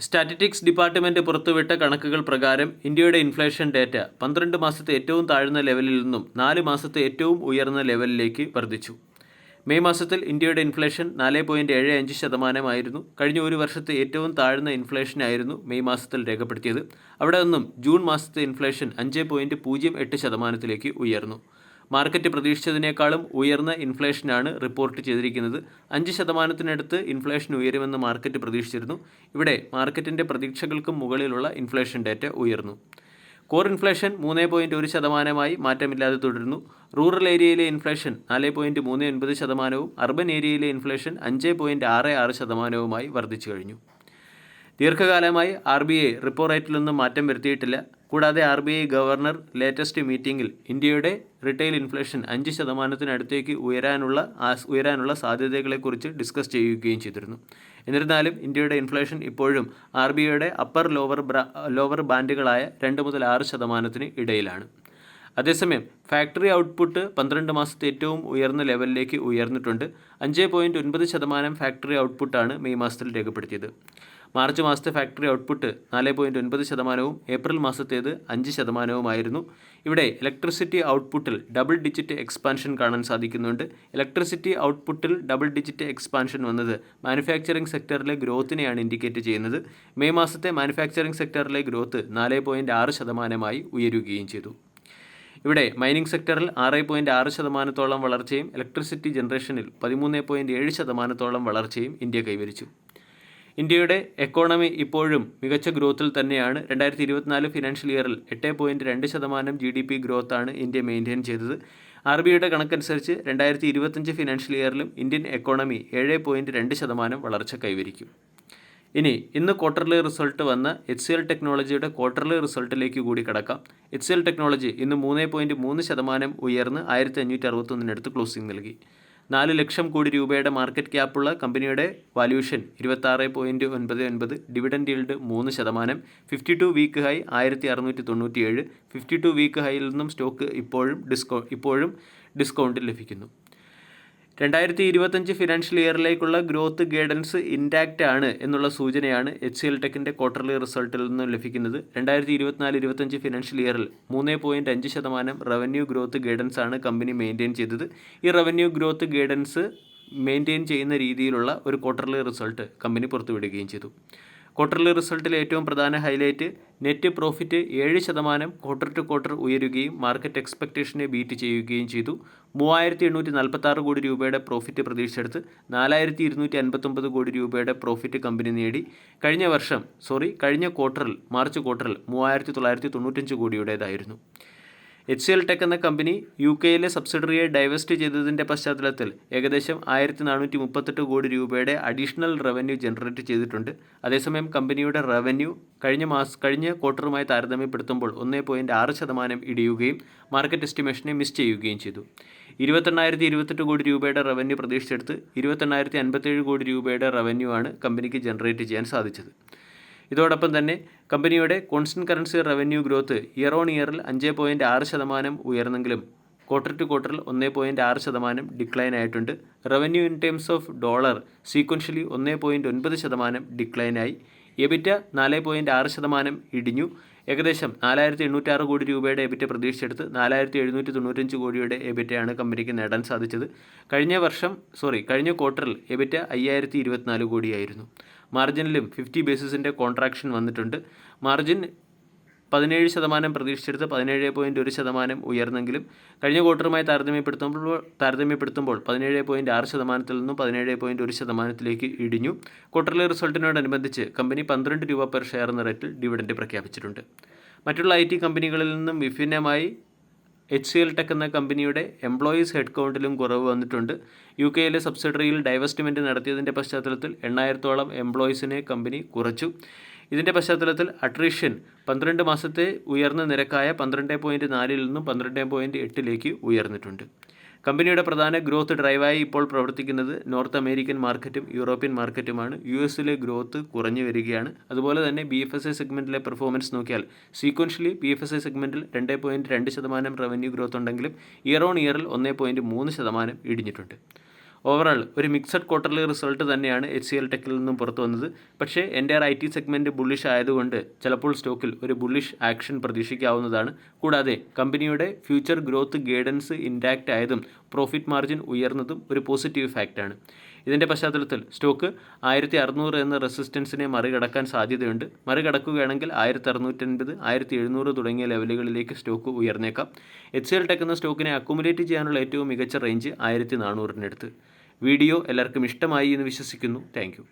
Statistics department പുറത്തുവിട്ട കണക്കുകൾ പ്രകാരം ഇന്ത്യയുടെ ഇൻഫ്ലേഷൻ ഡേറ്റ 12 മാസത്തെ ഏറ്റവും താഴ്ന്ന ലെവലിൽ നിന്നും 4 മാസത്തെ ഏറ്റവും ഉയർന്ന ലെവലിലേക്ക് വർദ്ധിച്ചു. മെയ് മാസത്തിൽ ഇന്ത്യയുടെ ഇൻഫ്ലേഷൻ 4.75% കഴിഞ്ഞ ഒരു വർഷത്തെ ഏറ്റവും താഴ്ന്ന ഇൻഫ്ലേഷനായിരുന്നു മെയ് മാസത്തിൽ രേഖപ്പെടുത്തിയത്. അവിടെ നിന്നും ജൂൺ മാസത്തെ ഇൻഫ്ലേഷൻ 5.08%ലേക്ക് ഉയർന്നു. മാർക്കറ്റ് പ്രതീക്ഷിച്ചതിനേക്കാളും ഉയർന്ന ഇൻഫ്ലേഷനാണ് റിപ്പോർട്ട് ചെയ്തിരിക്കുന്നത്. 5%-നടുത്ത് ഇൻഫ്ലേഷൻ ഉയരുമെന്ന് മാർക്കറ്റ് പ്രതീക്ഷിച്ചിരുന്നു. ഇവിടെ മാർക്കറ്റിൻ്റെ പ്രതീക്ഷകൾക്കും മുകളിലുള്ള ഇൻഫ്ലേഷൻ ഡേറ്റ ഉയർന്നു. കോർ ഇൻഫ്ലേഷൻ 3.1%-മായി മാറ്റമില്ലാതെ തുടരുന്നു. റൂറൽ ഏരിയയിലെ ഇൻഫ്ലേഷൻ 4.39%-വും അർബൻ ഏരിയയിലെ ഇൻഫ്ലേഷൻ 5.66%-വുമായി വർദ്ധിച്ചു കഴിഞ്ഞു. ദീർഘകാലമായി RBI റിപ്പോ റേറ്റിൽ നിന്നും മാറ്റം വരുത്തിയിട്ടില്ല. കൂടാതെ RBI ഗവർണർ ലേറ്റസ്റ്റ് മീറ്റിംഗിൽ ഇന്ത്യയുടെ റിട്ടെയിൽ ഇൻഫ്ലേഷൻ 5%-നടുത്തേക്ക് ഉയരാനുള്ള സാധ്യതകളെക്കുറിച്ച് ഡിസ്കസ് ചെയ്യുകയും ചെയ്തിരുന്നു. എന്നിരുന്നാലും ഇന്ത്യയുടെ ഇൻഫ്ലേഷൻ ഇപ്പോഴും RBIയുടെ അപ്പർ ലോവർ ബാൻഡുകളായ 2 മുതൽ 6% ഇടയിലാണ്. അതേസമയം ഫാക്ടറി ഔട്ട്പുട്ട് 12 മാസത്തെ ഏറ്റവും ഉയർന്ന ലെവലിലേക്ക് ഉയർന്നിട്ടുണ്ട്. 5.9% ഫാക്ടറി ഔട്ട്പുട്ടാണ് മെയ് മാസത്തിൽ രേഖപ്പെടുത്തിയത്. മാർച്ച് മാസത്തെ ഫാക്ടറി ഔട്ട്പുട്ട് 4.9%-വും ഏപ്രിൽ മാസത്തേത് 5%-വുമായിരുന്നു. ഇവിടെ ഇലക്ട്രിസിറ്റി ഔട്ട്പുട്ടിൽ ഡബിൾ ഡിജിറ്റ് എക്സ്പാൻഷൻ കാണാൻ സാധിക്കുന്നുണ്ട്. ഇലക്ട്രിസിറ്റി ഔട്ട്പുട്ടിൽ ഡബിൾ ഡിജിറ്റ് എക്സ്പാൻഷൻ വന്നത് മാനുഫാക്ചറിംഗ് സെക്ടറിലെ ഗ്രോത്തിനെയാണ് ഇൻഡിക്കേറ്റ് ചെയ്യുന്നത്. മെയ് മാസത്തെ മാനുഫാക്ചറിംഗ് സെക്ടറിലെ ഗ്രോത്ത് 4.6%-മായി ഉയരുകയും ചെയ്തു. ഇവിടെ മൈനിങ് സെക്ടറിൽ 6.6%-ഓളം വളർച്ചയും ഇലക്ട്രിസിറ്റി ജനറേഷനിൽ 13.7%-ഓളം വളർച്ചയും ഇന്ത്യ കൈവരിച്ചു. ഇന്ത്യയുടെ എക്കോണമി ഇപ്പോഴും മികച്ച ഗ്രോത്തിൽ തന്നെയാണ്. 2024 ഫിനാൻഷ്യൽ ഇയറിൽ 8.2% GDP ഗ്രോത്താണ് ഇന്ത്യ മെയിൻറ്റെയിൻ ചെയ്തത്. RBIയുടെ കണക്കനുസരിച്ച് 2025 ഫിനാൻഷ്യൽ ഇയറിലും ഇന്ത്യൻ എക്കോണമി 7.2% വളർച്ച കൈവരിക്കും. ഇന്ന് ക്വാർട്ടർലി റിസൾട്ട് വന്ന HCL ടെക്നോളജിയുടെ ക്വാർട്ടർലി റിസൾട്ടിലേക്ക് കൂടി കടക്കാം. HCL ടെക്നോളജി ഇന്ന് 3.3% ഉയർന്ന് 1561-നടുത്ത് ക്ലോസിംഗ് നൽകി. 4 ലക്ഷം കോടി രൂപയുടെ മാർക്കറ്റ് ക്യാപ്പുള്ള കമ്പനിയുടെ valuation 26.99, dividend yield 3%, 52 week high 1697, 52 week ഹൈയിൽ നിന്നും സ്റ്റോക്ക് ഇപ്പോഴും ഡിസ്കൗണ്ടിൽ ലഭിക്കുന്നു. 2025 ഫിനാൻഷ്യൽ ഇയറിലേക്കുള്ള ഗ്രോത്ത് ഗൈഡൻസ് ഇൻടാക്റ്റ് ആണ് എന്നുള്ള സൂചനയാണ് HCL ടെക്കിൻ്റെ ക്വാർട്ടർലി റിസൾട്ടിൽ നിന്നും ലഭിക്കുന്നത്. 2024-25 ഫിനാൻഷ്യൽ ഇയറിൽ 3.5% റവന്യൂ ഗ്രോത്ത് ഗൈഡൻസ് ആണ് കമ്പനി മെയിൻറ്റെയിൻ ചെയ്തത്. ഈ റവന്യൂ ഗ്രോത്ത് ഗൈഡൻസ് മെയിൻറ്റെയിൻ ചെയ്യുന്ന രീതിയിലുള്ള ഒരു ക്വാർട്ടർലി റിസൾട്ട് കമ്പനി പുറത്തുവിടുകയും ചെയ്തു. ക്വാർട്ടർലി റിസൾട്ടിലെ ഏറ്റവും പ്രധാന highlight net profit 7% quarter to quarter ഉയരുകയും മാർക്കറ്റ് എക്സ്പെക്റ്റേഷനെ ബീറ്റ് ചെയ്യുകയും ചെയ്തു. 3846 കോടി രൂപയുടെ പ്രോഫിറ്റ് പ്രതീക്ഷിച്ചെടുത്ത് 4259 കോടി രൂപയുടെ പ്രോഫിറ്റ് കമ്പനി നേടി. കഴിഞ്ഞ ക്വാർട്ടറിൽ മാർച്ച് ക്വാർട്ടറിൽ 3995 കോടിയുടേതായിരുന്നു. HCL ടെക് എന്ന കമ്പനി UK-യിലെ സബ്സിഡറിയെ ഡൈവെസ്റ്റ് ചെയ്തതിൻ്റെ പശ്ചാത്തലത്തിൽ ഏകദേശം 1438 കോടി രൂപയുടെ അഡീഷണൽ റവന്യൂ ജനറേറ്റ് ചെയ്തിട്ടുണ്ട്. അതേസമയം കമ്പനിയുടെ റവന്യൂ കഴിഞ്ഞ ക്വാർട്ടറുമായി താരതമ്യപ്പെടുത്തുമ്പോൾ 1.6% ഇടിയുകയും മാർക്കറ്റ് എസ്റ്റിമേഷനെ മിസ് ചെയ്യുകയും ചെയ്തു. 28,028 കോടി രൂപയുടെ റവന്യൂ പ്രതീക്ഷിച്ചെടുത്ത് 28,057 കോടി രൂപയുടെ റവന്യൂ ആണ് കമ്പനിക്ക് ജനറേറ്റ് ചെയ്യാൻ സാധിച്ചത്. ഇതോടൊപ്പം തന്നെ കമ്പനിയുടെ constant currency revenue growth year on ഇയറിൽ 5.6% ഉയർന്നെങ്കിലും ക്വാർട്ടർ ടു ക്വാർട്ടറിൽ 1.6% ഡിക്ലൈൻ ആയിട്ടുണ്ട്. Revenue in terms of dollar sequentially 1.9% ഡിക്ലൈനായി. എബിറ്റ 4.6% ഇടിഞ്ഞു. ഏകദേശം 4,806 കോടി രൂപയുടെ എബിറ്റ പ്രതീക്ഷിച്ചെടുത്ത് 4,795 കോടിയുടെ എബിറ്റയാണ് കമ്പനിക്ക് നേടാൻ സാധിച്ചത്. കഴിഞ്ഞ ക്വാർട്ടറിൽ എബിറ്റ 5,024 കോടിയായിരുന്നു. മാർജിനിലും 50 ബേസിസിൻ്റെ കോൺട്രാക്ഷൻ വന്നിട്ടുണ്ട്. മാർജിൻ 17% പ്രതീക്ഷിച്ചെടുത്ത് 17.1% ഉയർന്നെങ്കിലും കഴിഞ്ഞ ക്വാർട്ടറുമായി താരതമ്യപ്പെടുത്തുമ്പോൾ 17.6%-ൽ നിന്നും 17.1%-ലേക്ക് ഇടിഞ്ഞു. ക്വാർട്ടർലി റിസൾട്ടിനോടനുബന്ധിച്ച് കമ്പനി 12 രൂപ പെർ ഷെയർ എന്ന റേറ്റിൽ ഡിവിഡൻഡ് പ്രഖ്യാപിച്ചിട്ടുണ്ട്. മറ്റുള്ള IT കമ്പനികളിൽ നിന്നും വിഭിന്നമായി HCL ടെക് എന്ന കമ്പനിയുടെ എംപ്ലോയീസ് ഹെഡ് കൗണ്ടിലും കുറവ് വന്നിട്ടുണ്ട്. UK-യിലെ സബ്സിഡറിയിൽ ഡൈവെസ്റ്റ്മെൻറ്റ് നടത്തിയതിൻ്റെ പശ്ചാത്തലത്തിൽ 8,000-ഓളം എംപ്ലോയീസിനെ കമ്പനി കുറച്ചു. ഇതിൻ്റെ പശ്ചാത്തലത്തിൽ അട്രീഷൻ 12 മാസത്തെ ഉയർന്ന നിരക്കായ 12.4-ൽ നിന്നും 12.8-ലേക്ക് ഉയർന്നിട്ടുണ്ട്. കമ്പനിയുടെ പ്രധാന ഗ്രോത്ത് ഡ്രൈവായി ഇപ്പോൾ പ്രവർത്തിക്കുന്നത് നോർത്ത് അമേരിക്കൻ മാർക്കറ്റും യൂറോപ്യൻ മാർക്കറ്റുമാണ്. US-ലെ ഗ്രോത്ത് കുറഞ്ഞു വരികയാണ്. അതുപോലെ തന്നെ BFSI സെഗ്മെൻറ്റിലെ പെർഫോമൻസ് നോക്കിയാൽ സീക്വൻഷ്യലി BFSI സെഗ്മെൻറ്റിൽ 2.2% റവന്യൂ ഗ്രോത്ത് ഉണ്ടെങ്കിലും ഇയർ ഓൺ ഇയറിൽ 1.3% ഇടിഞ്ഞിട്ടുണ്ട്. ഓവറോൾ ഒരു മിക്സഡ് ക്വാർട്ടർലി റിസൾട്ട് തന്നെയാണ് HCL ടെക്കിൽ നിന്നും പുറത്തു വന്നത്. പക്ഷേ എൻ്റെ IT സെഗ്മെൻറ്റ് ബുള്ളിഷ് ആയതുകൊണ്ട് ചിലപ്പോൾ സ്റ്റോക്കിൽ ഒരു ബുള്ളിഷ് ആക്ഷൻ പ്രതീക്ഷിക്കാവുന്നതാണ്. കൂടാതെ കമ്പനിയുടെ ഫ്യൂച്ചർ ഗ്രോത്ത് ഗൈഡൻസ് ഇൻടാക്റ്റ് ആയതും പ്രോഫിറ്റ് മാർജിൻ ഉയർന്നതും ഒരു പോസിറ്റീവ് ഫാക്റ്റാണ്. ഇതിൻ്റെ പശ്ചാത്തലത്തിൽ സ്റ്റോക്ക് 1600 എന്ന റെസിസ്റ്റൻസിനെ മറികടക്കാൻ സാധ്യതയുണ്ട്. മറികടക്കുകയാണെങ്കിൽ 1650, 1700 തുടങ്ങിയ ലെവലുകളിലേക്ക് സ്റ്റോക്ക് ഉയർന്നേക്കാം. HCL ടെക് എന്ന സ്റ്റോക്കിനെ അക്കുമുലേറ്റ് ചെയ്യാനുള്ള ഏറ്റവും മികച്ച റേഞ്ച് 1400-നടുത്ത്. വീഡിയോ എല്ലാവർക്കും ഇഷ്ടമായി എന്ന് വിശ്വസിക്കുന്നു. താങ്ക്